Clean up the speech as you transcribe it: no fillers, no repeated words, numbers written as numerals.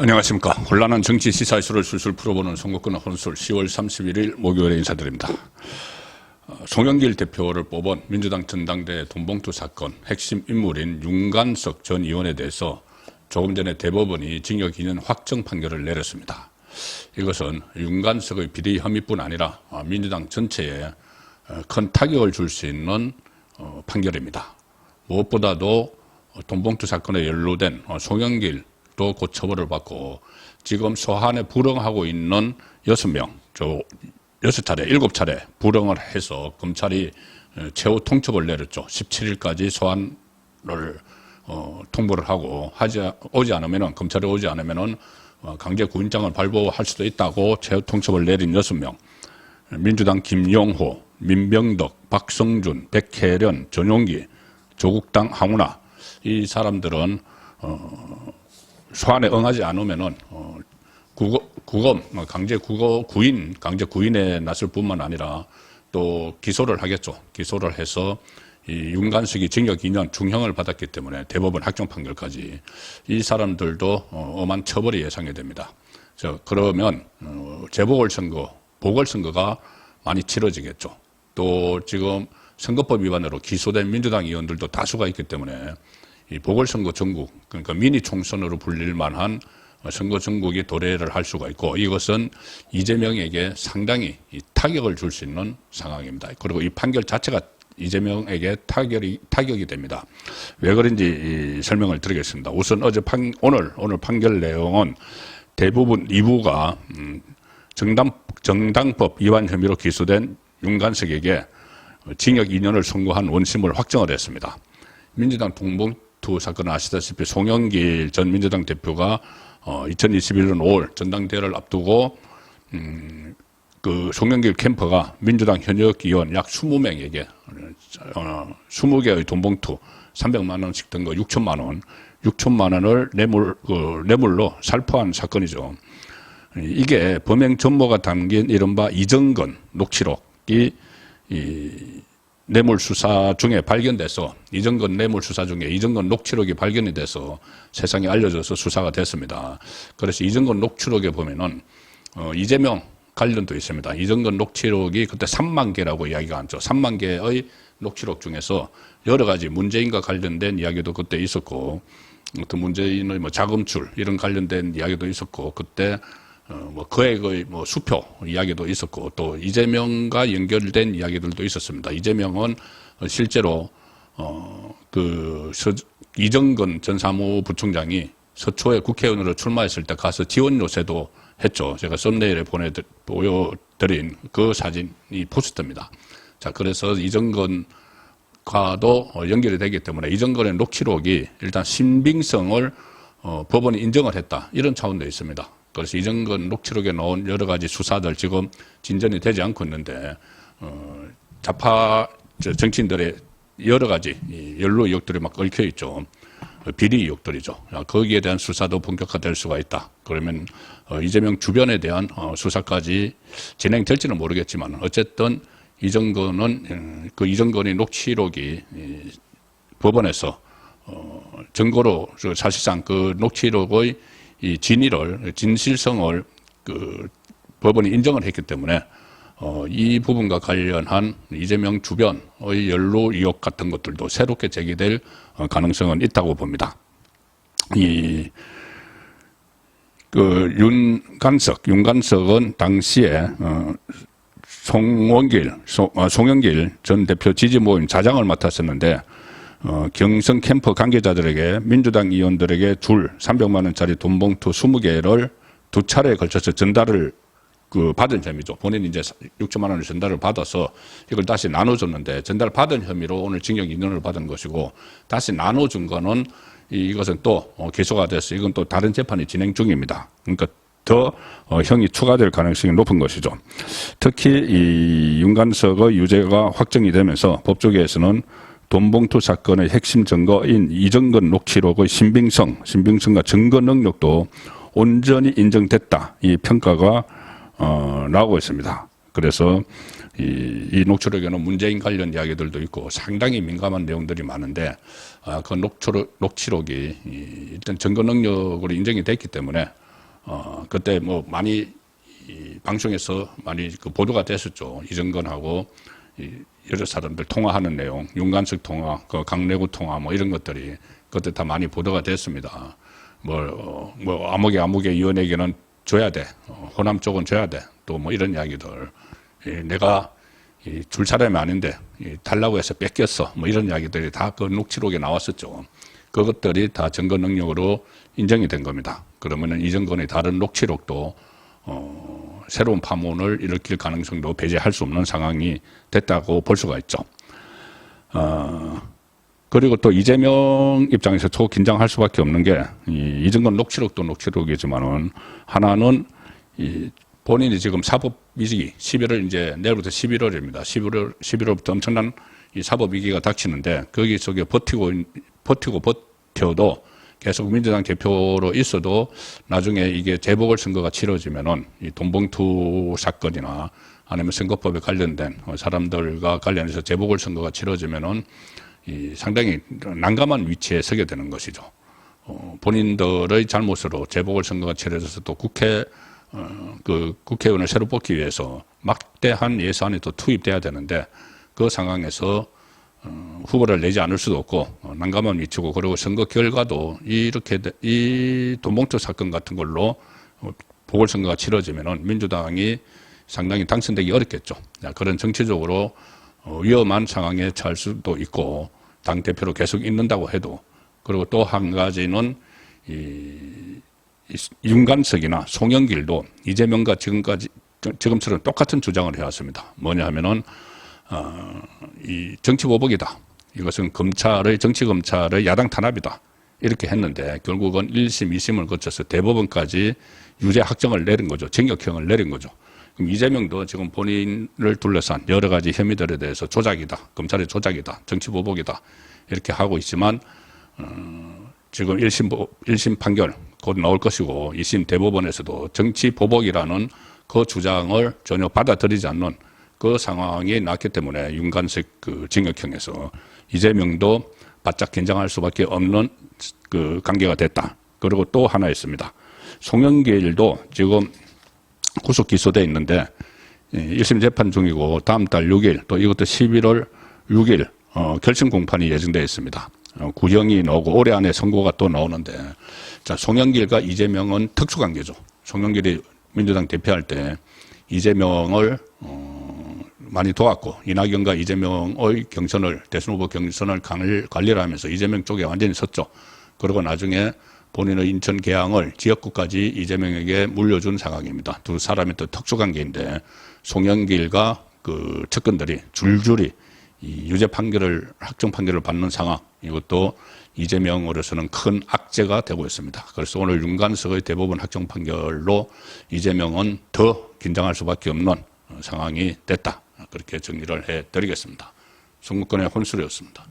안녕하십니까. 혼란한 정치 시사 이슈를 술술 풀어보는 송국근 혼술 10월 31일 목요일에 인사드립니다. 송영길 대표를 뽑은 민주당 전당대 돈봉투 사건 핵심 인물인 윤관석 전 의원에 대해서 조금 전에 대법원이 징역 2년 확정 판결을 내렸습니다. 이것은 윤관석의 비리 혐의뿐 아니라 민주당 전체에 큰 타격을 줄 수 있는 판결입니다. 무엇보다도 돈봉투 사건에 연루된 송영길 또 곧 처벌을 받고 지금 소환에 불응하고 있는 6명, 6차례, 7차례 불응을 해서 검찰이 최후 통첩을 내렸죠. 17일까지 소환을 통보를 하고 오지 않으면은, 검찰에 오지 않으면은 강제 구인장을 발부할 수도 있다고 최후 통첩을 내린 6명. 민주당 김용호, 민병덕, 박성준, 백혜련, 전용기, 조국당 황운하, 이 사람들은 소환에 응하지 않으면은 구검 강제 구인에 나설 뿐만 아니라 또 기소를 하겠죠. 기소를 해서 이 윤관석이 징역 2년 중형을 받았기 때문에 대법원 확정 판결까지 이 사람들도 엄한 처벌이 예상이 됩니다. 그러면 재보궐선거, 보궐선거가 많이 치러지겠죠. 또 지금 선거법 위반으로 기소된 민주당 의원들도 다수가 있기 때문에 이 보궐선거 전국, 그러니까 미니 총선으로 불릴 만한 선거 전국이 도래를 할 수가 있고, 이것은 이재명에게 상당히 타격을 줄 수 있는 상황입니다. 그리고 이 판결 자체가 이재명에게 타격이 됩니다. 왜 그런지 설명을 드리겠습니다. 우선 오늘 판결 내용은 대부분 2부가 정당법 위반 혐의로 기소된 윤관석에게 징역 2년을 선고한 원심을 확정을 했습니다. 민주당 돈봉투 사건은 아시다시피 송영길 전 민주당 대표가 2021년 5월 전당대회를 앞두고 그 송영길 캠퍼가 민주당 현역 의원 약 20명에게 20개의 돈봉투 300만 원씩 든 거 6천만 원을 뇌물로 살포한 사건이죠. 이게 범행 전모가 담긴 이른바 이정건 녹취록이 뇌물 수사 중에 발견돼서 이정건 뇌물 수사 중에 이정건 녹취록이 발견이 돼서 세상에 알려져서 수사가 됐습니다. 그래서 이정건 녹취록에 보면은 이재명 관련도 있습니다. 이정건 녹취록이 그때 3만 개라고 이야기가 많죠. 3만 개의 녹취록 중에서 여러 가지 문재인과 관련된 이야기도 그때 있었고, 또 문재인의 자금출 이런 관련된 이야기도 있었고, 그때 거액의 수표 이야기도 있었고, 또 이재명과 연결된 이야기들도 있었습니다. 이재명은 실제로 이정건 전 사무부총장이 서초에 국회의원으로 출마했을 때 가서 지원 요새도 했죠. 제가 썸네일에 보여드린 그 사진이 포스터입니다. 자, 그래서 이정건과도 연결이 되기 때문에 이정건의 녹취록이 일단 신빙성을 법원이 인정을 했다, 이런 차원도 있습니다. 그래서 이정건 녹취록에 나온 여러 가지 수사들 지금 진전이 되지 않고 있는데, 좌파 정치인들의 여러 가지 연루 의혹들이 막 얽혀 있죠. 비리 의혹들이죠. 거기에 대한 수사도 본격화될 수가 있다. 그러면 이재명 주변에 대한 수사까지 진행될지는 모르겠지만, 어쨌든 이정건은 이정건의 녹취록이 법원에서 증거로 사실상 그 녹취록의 이 진실성을 법원이 인정을 했기 때문에 이 부분과 관련한 이재명 주변의 연루 의혹 같은 것들도 새롭게 제기될 가능성은 있다고 봅니다. 윤관석은 당시에 송영길 전 대표 지지 모임 자장을 맡았었는데, 경선 캠프 관계자들에게 민주당 의원들에게 300만 원짜리 돈봉투 20개를 2차례에 걸쳐서 전달을 받은 혐의죠. 본인이 이제 6천만 원을 전달을 받아서 이걸 다시 나눠줬는데, 전달받은 혐의로 오늘 징역 2년을 받은 것이고, 다시 나눠준 거는 이것은 또 기소가 돼서 이건 또 다른 재판이 진행 중입니다. 그러니까 더 형이 추가될 가능성이 높은 것이죠. 특히 이 윤관석의 유죄가 확정이 되면서 법조계에서는 돈봉투 사건의 핵심 증거인 이정건 녹취록의 신빙성과 증거 능력도 온전히 인정됐다, 이 평가가 나오고 있습니다. 그래서 이 녹취록에는 문재인 관련 이야기들도 있고 상당히 민감한 내용들이 많은데, 그 녹취록이 일단 증거 능력으로 인정이 됐기 때문에 그때 뭐 많이 이 방송에서 많이 그 보도가 됐었죠. 이정건하고 여러 사람들 통화하는 내용, 윤관석 통화, 그 강래구 통화 뭐 이런 것들이 그때 다 많이 보도가 됐습니다. 뭐 아무개 의원에게는 줘야 돼. 호남 쪽은 줘야 돼. 또 뭐 이런 이야기들. 내가 줄 사람이 아닌데 달라고 해서 뺏겼어. 뭐 이런 이야기들이 다 그 녹취록에 나왔었죠. 그것들이 다 증거 능력으로 인정이 된 겁니다. 그러면은 이정건의 다른 녹취록도 새로운 파문을 일으킬 가능성도 배제할 수 없는 상황이 됐다고 볼 수가 있죠. 그리고 또 이재명 입장에서 초긴장할 수밖에 없는 게 이정건 녹취록도 녹취록이지만은 하나는 본인이 지금 사법 위기 11월 이제 내일부터 11월입니다. 11월부터 엄청난 이 사법 위기가 닥치는데 거기 속에 버텨도 계속 민주당 대표로 있어도 나중에 이게 재보궐선거가 치러지면은 이 돈봉투 사건이나 아니면 선거법에 관련된 사람들과 관련해서 재보궐선거가 치러지면은 이 상당히 난감한 위치에 서게 되는 것이죠. 본인들의 잘못으로 재보궐선거가 치러져서 또 국회의원을 새로 뽑기 위해서 막대한 예산이 또 투입돼야 되는데 그 상황에서 후보를 내지 않을 수도 없고 난감한 위치고 그리고 선거 결과도 이 돈봉투 사건 같은 걸로 보궐선거가 치러지면은 민주당이 상당히 당선되기 어렵겠죠. 그런 정치적으로 위험한 상황에 처할 수도 있고 당 대표로 계속 있는다고 해도 그리고 또 한 가지는 윤관석이나 송영길도 이재명과 지금처럼 똑같은 주장을 해왔습니다. 뭐냐 하면은 이 정치보복이다. 이것은 정치검찰의 야당 탄압이다. 이렇게 했는데 결국은 1심, 2심을 거쳐서 대법원까지 유죄 확정을 내린 거죠. 징역형을 내린 거죠. 그럼 이재명도 지금 본인을 둘러싼 여러 가지 혐의들에 대해서 조작이다. 검찰의 조작이다. 정치보복이다. 이렇게 하고 있지만 지금 1심 판결 곧 나올 것이고 2심 대법원에서도 정치보복이라는 그 주장을 전혀 받아들이지 않는 그 상황이 났기 때문에 윤관석 그 징역형에서 이재명도 바짝 긴장할 수밖에 없는 그 관계가 됐다. 그리고 또 하나 있습니다. 송영길도 지금 구속 기소돼 있는데 1심 재판 중이고 다음 달 6일 또 이것도 11월 6일 결심 공판이 예정되어 있습니다. 구형이 나오고 올해 안에 선고가 또 나오는데 자 송영길과 이재명은 특수관계죠. 송영길이 민주당 대표할 때 이재명을 많이 도왔고 이낙연과 이재명의 대선 후보 경선을 관리를 하면서 이재명 쪽에 완전히 섰죠. 그리고 나중에 본인의 인천 계양을 지역구까지 이재명에게 물려준 상황입니다. 두 사람이 또 특수관계인데 송영길과 그 측근들이 줄줄이 이 유죄 판결을 확정 판결을 받는 상황 이것도 이재명으로서는 큰 악재가 되고 있습니다. 그래서 오늘 윤관석의 대법원 확정 판결로 이재명은 더 긴장할 수밖에 없는 상황이 됐다. 그렇게 정리를 해드리겠습니다. 선거권의 혼술이었습니다.